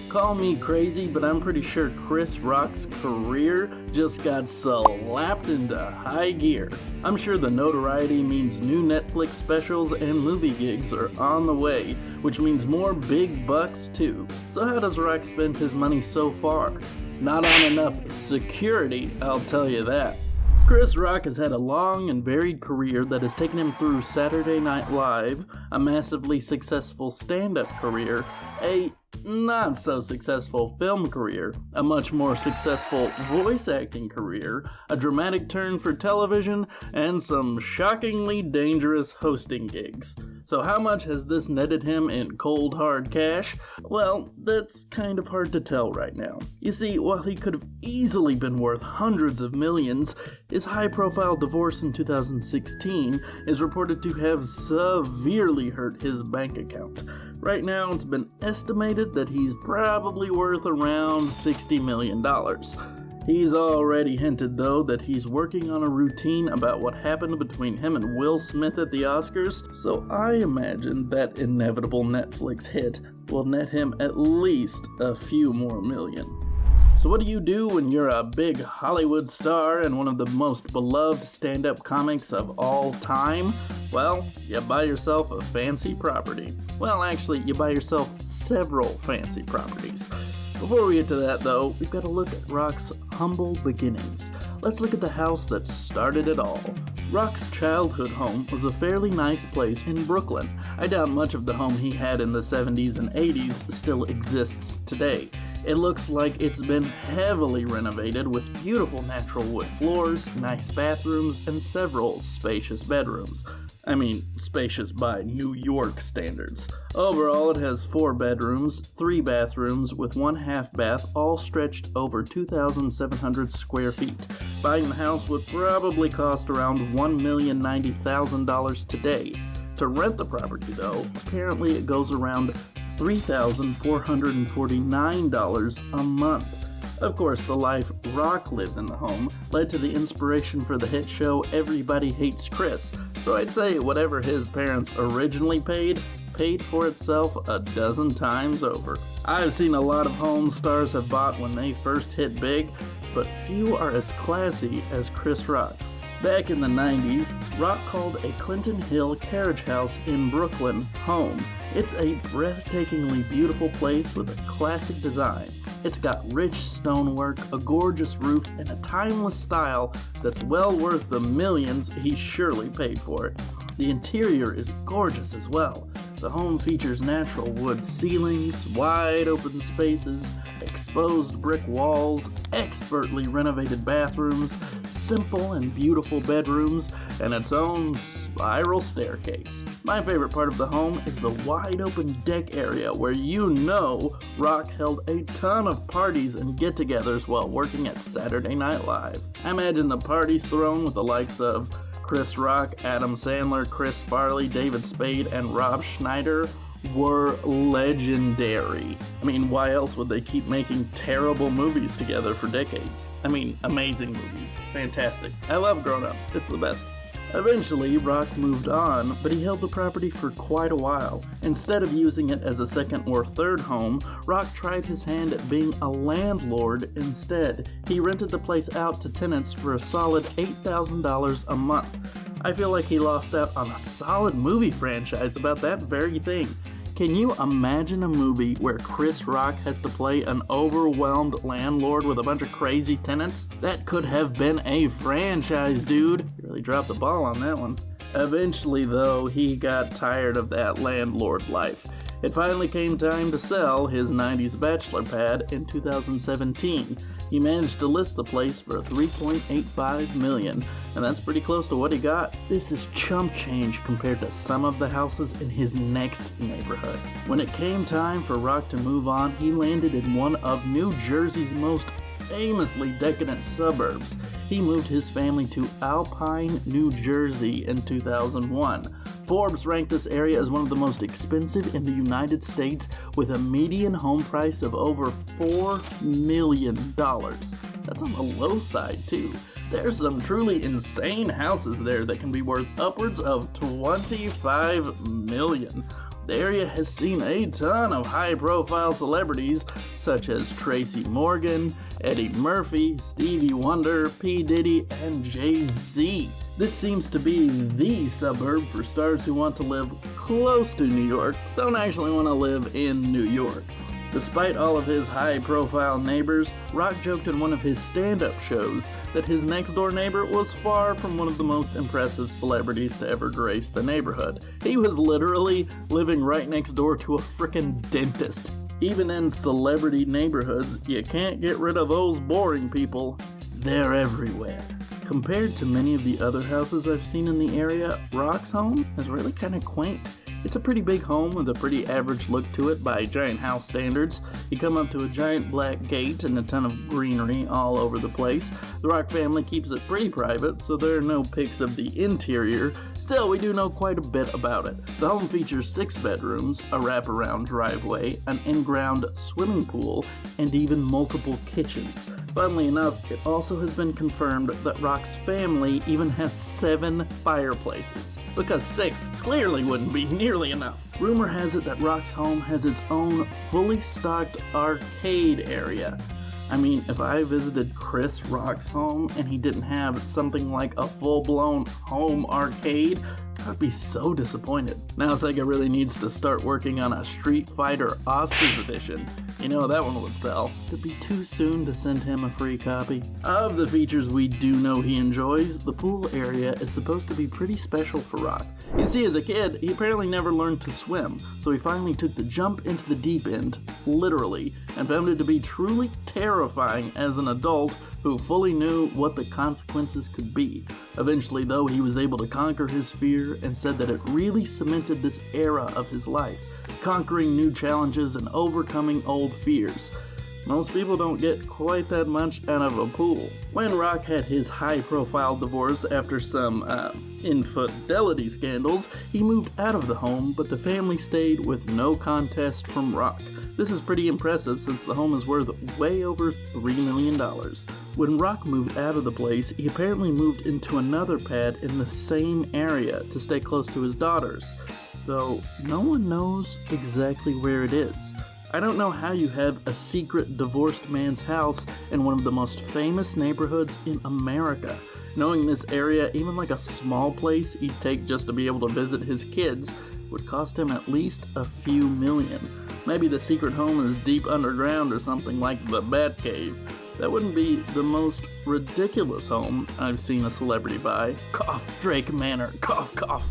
Call me crazy, but I'm pretty sure Chris Rock's career just got slapped into high gear. I'm sure the notoriety means new Netflix specials and movie gigs are on the way, which means more big bucks too. So how does Rock spend his money so far? Not on enough security, I'll tell you that. Chris Rock has had a long and varied career that has taken him through Saturday Night Live, a massively successful stand-up career, a not-so-successful film career, a much more successful voice acting career, a dramatic turn for television, and some shockingly dangerous hosting gigs. So how much has this netted him in cold hard cash? Well, that's kind of hard to tell right now. You see, while he could have easily been worth hundreds of millions, his high-profile divorce in 2016 is reported to have severely hurt his bank account. Right now, it's been estimated that he's probably worth around $60 million. He's already hinted, though, that he's working on a routine about what happened between him and Will Smith at the Oscars, so I imagine that inevitable Netflix hit will net him at least a few more million. So what do you do when you're a big Hollywood star and one of the most beloved stand-up comics of all time? Well, you buy yourself a fancy property. Well, actually, you buy yourself several fancy properties. Before we get to that, though, we've got to look at Rock's humble beginnings. Let's look at the house that started it all. Rock's childhood home was a fairly nice place in Brooklyn. I doubt much of the home he had in the 70s and 80s still exists today. It looks like it's been heavily renovated with beautiful natural wood floors, nice bathrooms, and several spacious bedrooms. I mean, spacious by New York standards. Overall, it has 4 bedrooms, 3 bathrooms, with 1 half bath, all stretched over 2,700 square feet. Buying the house would probably cost around $1,090,000 today. To rent the property, though, apparently it goes around $3,449 a month. Of course, the life Rock lived in the home led to the inspiration for the hit show Everybody Hates Chris, so I'd say whatever his parents originally paid for itself a dozen times over. I've seen a lot of homes stars have bought when they first hit big, but few are as classy as Chris Rock's. Back in the 90s, Rock called a Clinton Hill carriage house in Brooklyn home. It's a breathtakingly beautiful place with a classic design. It's got rich stonework, a gorgeous roof, and a timeless style that's well worth the millions he surely paid for it. The interior is gorgeous as well. The home features natural wood ceilings, wide open spaces, exposed brick walls, expertly renovated bathrooms, simple and beautiful bedrooms, and its own spiral staircase. My favorite part of the home is the wide open deck area where Rock held a ton of parties and get-togethers while working at Saturday Night Live. I imagine the parties thrown with the likes of Chris Rock, Adam Sandler, Chris Farley, David Spade, and Rob Schneider were legendary. I mean, why else would they keep making terrible movies together for decades? I mean, amazing movies. Fantastic. I love Grown Ups. It's the best. Eventually, Rock moved on, but he held the property for quite a while. Instead of using it as a second or third home, Rock tried his hand at being a landlord instead. He rented the place out to tenants for a solid $8,000 a month. I feel like he lost out on a solid movie franchise about that very thing. Can you imagine a movie where Chris Rock has to play an overwhelmed landlord with a bunch of crazy tenants? That could have been a franchise, dude. You really dropped the ball on that one. Eventually, though, he got tired of that landlord life. It finally came time to sell his 90s bachelor pad in 2017. He managed to list the place for $3.85 million, and that's pretty close to what he got. This is chump change compared to some of the houses in his next neighborhood. When it came time for Rock to move on, he landed in one of New Jersey's most famously decadent suburbs. He moved his family to Alpine, New Jersey in 2001. Forbes ranked this area as one of the most expensive in the United States with a median home price of over $4 million. That's on the low side, too. There's some truly insane houses there that can be worth upwards of $25 million. The area has seen a ton of high-profile celebrities such as Tracy Morgan, Eddie Murphy, Stevie Wonder, P. Diddy, and Jay-Z. This seems to be the suburb for stars who want to live close to New York, don't actually want to live in New York. Despite all of his high-profile neighbors, Rock joked in one of his stand-up shows that his next-door neighbor was far from one of the most impressive celebrities to ever grace the neighborhood. He was literally living right next door to a frickin' dentist. Even in celebrity neighborhoods, you can't get rid of those boring people. They're everywhere. Compared to many of the other houses I've seen in the area, Rock's home is really kind of quaint. It's a pretty big home with a pretty average look to it by giant house standards. You come up to a giant black gate and a ton of greenery all over the place. The Rock family keeps it pretty private, so there are no pics of the interior. Still, we do know quite a bit about it. The home features 6 bedrooms, a wraparound driveway, an in-ground swimming pool, and even multiple kitchens. Funnily enough, it also has been confirmed that Rock's family even has 7 fireplaces, because 6 clearly wouldn't be nearly enough. Rumor has it that Rock's home has its own fully stocked arcade area. I mean, if I visited Chris Rock's home and he didn't have something like a full-blown home arcade, I'd be so disappointed. Now Sega really needs to start working on a Street Fighter Oscars edition. You know, that one would sell. It'd be too soon to send him a free copy. Of the features we do know he enjoys, the pool area is supposed to be pretty special for Rock. You see, as a kid, he apparently never learned to swim, so he finally took the jump into the deep end, literally, and found it to be truly terrifying as an adult who fully knew what the consequences could be. Eventually, though, he was able to conquer his fear and said that it really cemented this era of his life, conquering new challenges and overcoming old fears. Most people don't get quite that much out of a pool. When Rock had his high-profile divorce after some, infidelity scandals, he moved out of the home, but the family stayed with no contest from Rock. This is pretty impressive since the home is worth way over $3 million. When Rock moved out of the place, he apparently moved into another pad in the same area to stay close to his daughters, though no one knows exactly where it is. I don't know how you have a secret divorced man's house in one of the most famous neighborhoods in America. Knowing this area, even like a small place he'd take just to be able to visit his kids, would cost him at least a few million. Maybe the secret home is deep underground or something like the Batcave. That wouldn't be the most ridiculous home I've seen a celebrity buy. Cough, Drake Manor, cough, cough.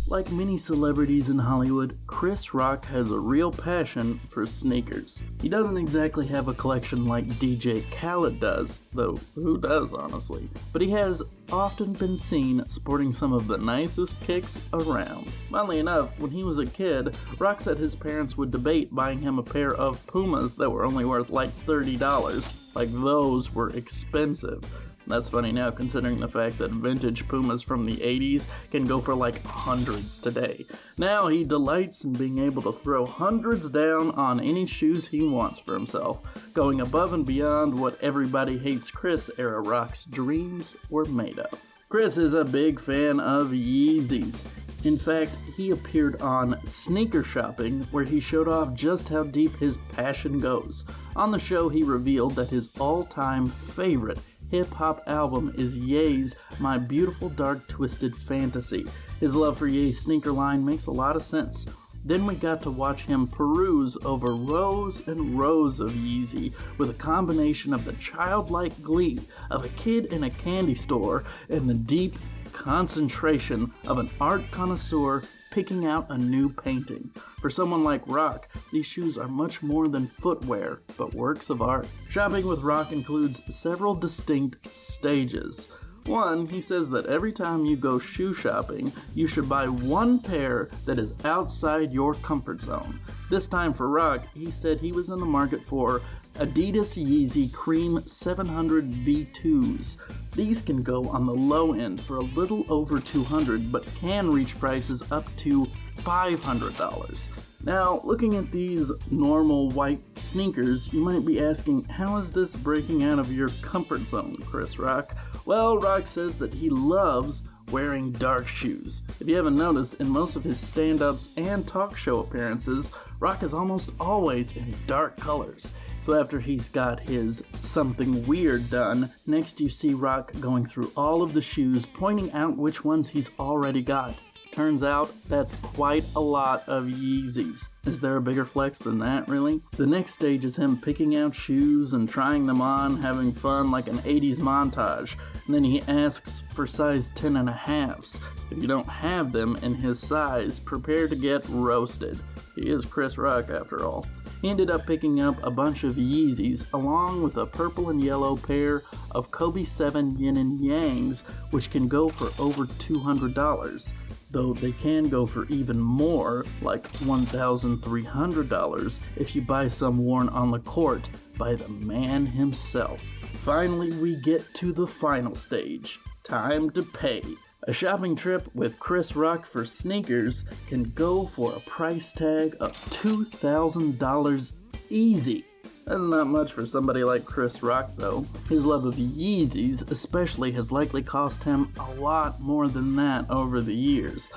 Like many celebrities in Hollywood, Chris Rock has a real passion for sneakers. He doesn't exactly have a collection like DJ Khaled does, though who does honestly, but he has often been seen sporting some of the nicest kicks around. Funnily enough, when he was a kid, Rock said his parents would debate buying him a pair of Pumas that were only worth like $30, like those were expensive. That's funny now, considering the fact that vintage Pumas from the 80s can go for like hundreds today. Now he delights in being able to throw hundreds down on any shoes he wants for himself, going above and beyond what Everybody Hates Chris era Rock's dreams were made of. Chris is a big fan of Yeezys. In fact, he appeared on Sneaker Shopping, where he showed off just how deep his passion goes. On the show, he revealed that his all-time favorite hip-hop album is Ye's My Beautiful Dark Twisted Fantasy. His love for Ye's sneaker line makes a lot of sense. Then we got to watch him peruse over rows and rows of Yeezy with a combination of the childlike glee of a kid in a candy store and the deep concentration of an art connoisseur picking out a new painting. For someone like Rock, these shoes are much more than footwear, but works of art. Shopping with Rock includes several distinct stages. One, he says that every time you go shoe shopping, you should buy one pair that is outside your comfort zone. This time for Rock, he said he was in the market for Adidas Yeezy Cream 700 V2s. These can go on the low end for a little over $200, but can reach prices up to $500. Now, looking at these normal white sneakers, you might be asking, how is this breaking out of your comfort zone, Chris Rock? Well, Rock says that he loves wearing dark shoes. If you haven't noticed, in most of his stand-ups and talk show appearances, Rock is almost always in dark colors. So after he's got his something weird done, next you see Rock going through all of the shoes, pointing out which ones he's already got. Turns out, that's quite a lot of Yeezys. Is there a bigger flex than that, really? The next stage is him picking out shoes and trying them on, having fun like an 80s montage. And then he asks for size 10.5s. If you don't have them in his size, prepare to get roasted. He is Chris Rock, after all. He ended up picking up a bunch of Yeezys, along with a purple and yellow pair of Kobe 7 Yin and Yangs, which can go for over $200. Though they can go for even more, like $1,300 if you buy some worn on the court by the man himself. Finally, we get to the final stage. Time to pay. A shopping trip with Chris Rock for sneakers can go for a price tag of $2,000 easy. That's not much for somebody like Chris Rock, though. His love of Yeezys especially has likely cost him a lot more than that over the years.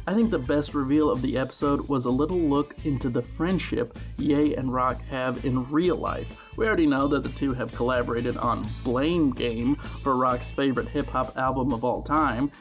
I think the best reveal of the episode was a little look into the friendship Ye and Rock have in real life. We already know that the two have collaborated on Blame Game for Rock's favorite hip-hop album of all time.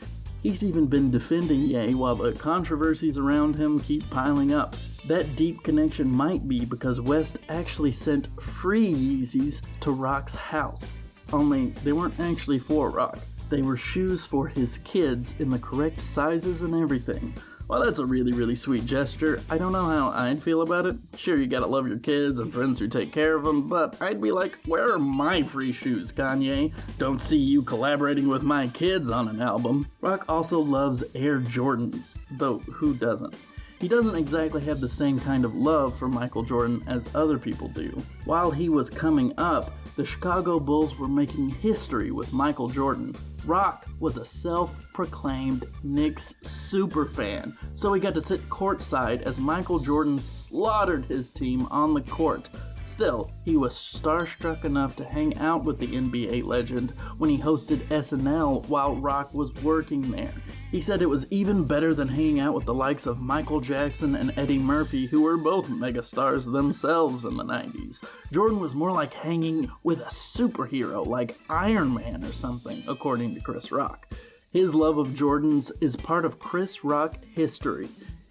He's even been defending Ye while the controversies around him keep piling up. That deep connection might be because West actually sent free Yeezys to Rock's house. Only they weren't actually for Rock. They were shoes for his kids in the correct sizes and everything. While that's a really, really sweet gesture, I don't know how I'd feel about it. Sure, you gotta love your kids and friends who take care of them, but I'd be like, where are my free shoes, Kanye? Don't see you collaborating with my kids on an album. Rock also loves Air Jordans, though who doesn't? He doesn't exactly have the same kind of love for Michael Jordan as other people do. While he was coming up, the Chicago Bulls were making history with Michael Jordan. Rock was a self-proclaimed Knicks superfan, so he got to sit courtside as Michael Jordan slaughtered his team on the court. Still, he was starstruck enough to hang out with the NBA legend when he hosted SNL while Rock was working there. He said it was even better than hanging out with the likes of Michael Jackson and Eddie Murphy, who were both megastars themselves in the 90s. Jordan was more like hanging with a superhero like Iron Man or something, according to Chris Rock. His love of Jordans is part of Chris Rock history.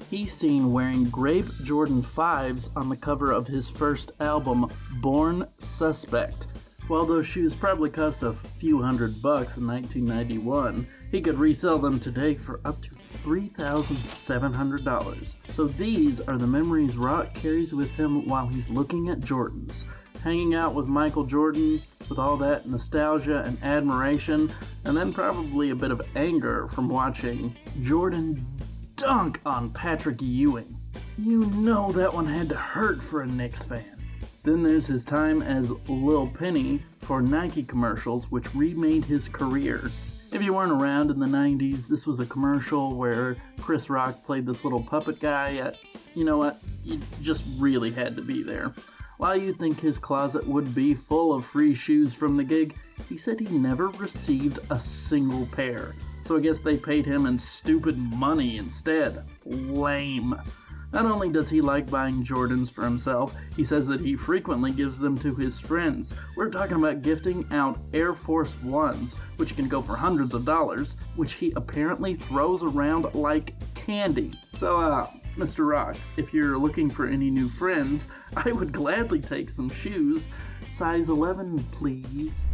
He's seen wearing grape Jordan 5s on the cover of his first album, Born Suspect. While those shoes probably cost a few $100 in 1991, he could resell them today for up to $3,700. So these are the memories Rock carries with him while he's looking at Jordans. Hanging out with Michael Jordan, with all that nostalgia and admiration, and then probably a bit of anger from watching Jordan dunk on Patrick Ewing. You know that one had to hurt for a Knicks fan. Then there's his time as Lil Penny for Nike commercials, which remade his career. If you weren't around in the 90s, this was a commercial where Chris Rock played this little puppet guy. You know what? You just really had to be there. While you'd think his closet would be full of free shoes from the gig, he said he never received a single pair. So I guess they paid him in stupid money instead. Lame. Not only does he like buying Jordans for himself, he says that he frequently gives them to his friends. We're talking about gifting out Air Force Ones, which can go for hundreds of dollars, which he apparently throws around like candy. So, Mr. Rock, if you're looking for any new friends, I would gladly take some shoes. Size 11, please.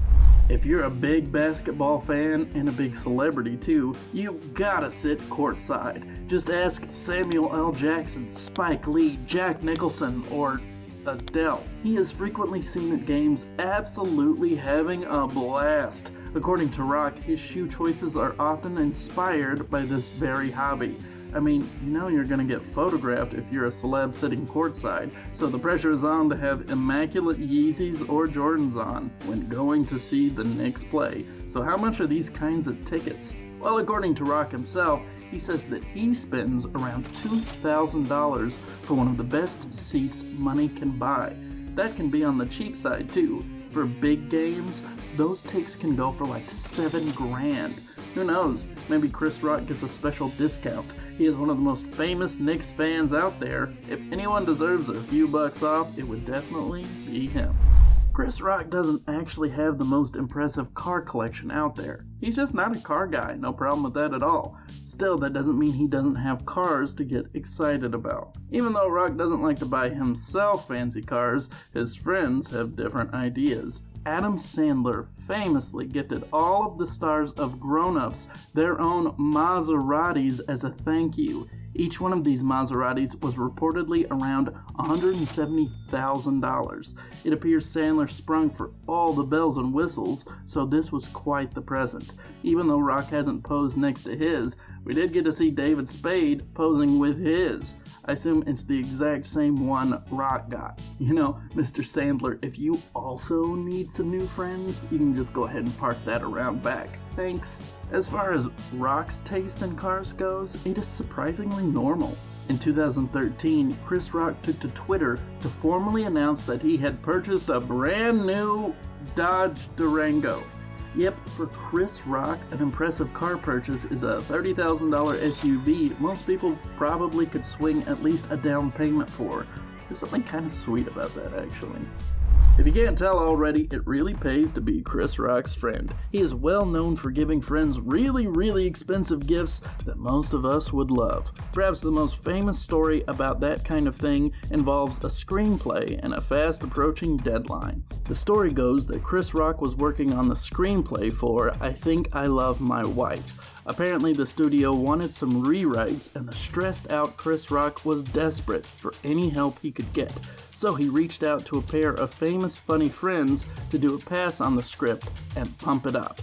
If you're a big basketball fan and a big celebrity too, you've gotta sit courtside. Just ask Samuel L. Jackson, Spike Lee, Jack Nicholson, or Adele. He is frequently seen at games absolutely having a blast. According to Rock, his shoe choices are often inspired by this very hobby. I mean, you know you're gonna get photographed if you're a celeb sitting courtside, so the pressure is on to have immaculate Yeezys or Jordans on when going to see the Knicks play. So how much are these kinds of tickets? Well, according to Rock himself, he says that he spends around $2,000 for one of the best seats money can buy. That can be on the cheap side too. For big games, those tickets can go for like $7,000. Who knows, maybe Chris Rock gets a special discount. He is one of the most famous Knicks fans out there. If anyone deserves a few bucks off, it would definitely be him. Chris Rock doesn't actually have the most impressive car collection out there. He's just not a car guy, no problem with that at all. Still, that doesn't mean he doesn't have cars to get excited about. Even though Rock doesn't like to buy himself fancy cars, his friends have different ideas. Adam Sandler famously gifted all of the stars of Grown Ups their own Maseratis as a thank you. Each one of these Maseratis was reportedly around $170,000. It appears Sandler sprung for all the bells and whistles, so this was quite the present. Even though Rock hasn't posed next to his, we did get to see David Spade posing with his. I assume it's the exact same one Rock got. You know, Mr. Sandler, if you also need some new friends, you can just go ahead and park that around back. Thanks. As far as Rock's taste in cars goes, it is surprisingly normal. In 2013, Chris Rock took to Twitter to formally announce that he had purchased a brand new Dodge Durango. Yep, for Chris Rock, an impressive car purchase is a $30,000 SUV most people probably could swing at least a down payment for. There's something kind of sweet about that, actually. If you can't tell already, it really pays to be Chris Rock's friend. He is well known for giving friends really expensive gifts that most of us would love. Perhaps the most famous story about that kind of thing involves a screenplay and a fast approaching deadline. The story goes that Chris Rock was working on the screenplay for I Think I Love My Wife. Apparently the studio wanted some rewrites and the stressed out Chris Rock was desperate for any help he could get. So he reached out to a pair of famous funny friends to do a pass on the script and pump it up.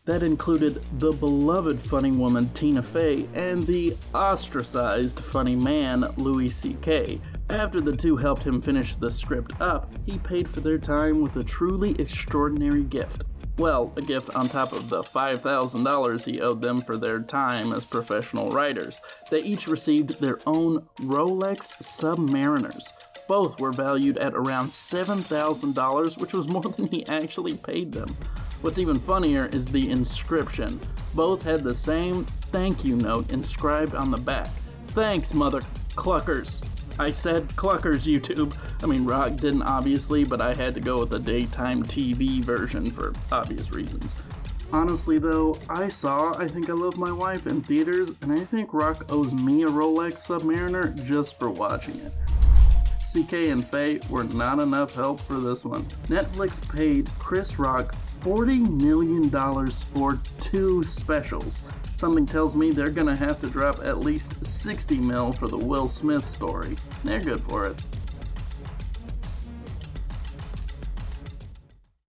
That included the beloved funny woman Tina Fey and the ostracized funny man Louis C.K. After the two helped him finish the script up, he paid for their time with a truly extraordinary gift. Well, a gift on top of the $5,000 he owed them for their time as professional writers. They each received their own Rolex Submariners. Both were valued at around $7,000, which was more than he actually paid them. What's even funnier is the inscription. Both had the same thank you note inscribed on the back. Thanks, mother cluckers. I said cluckers, YouTube. I mean, Rock didn't obviously, but I had to go with the daytime TV version for obvious reasons. Honestly though, I saw I Think I Love My Wife in theaters, and I think Rock owes me a Rolex Submariner just for watching it. CK and Faye were not enough help for this one. Netflix paid Chris Rock $40 million for 2 specials. Something tells me they're gonna have to drop at least $60 million for the Will Smith story. They're good for it.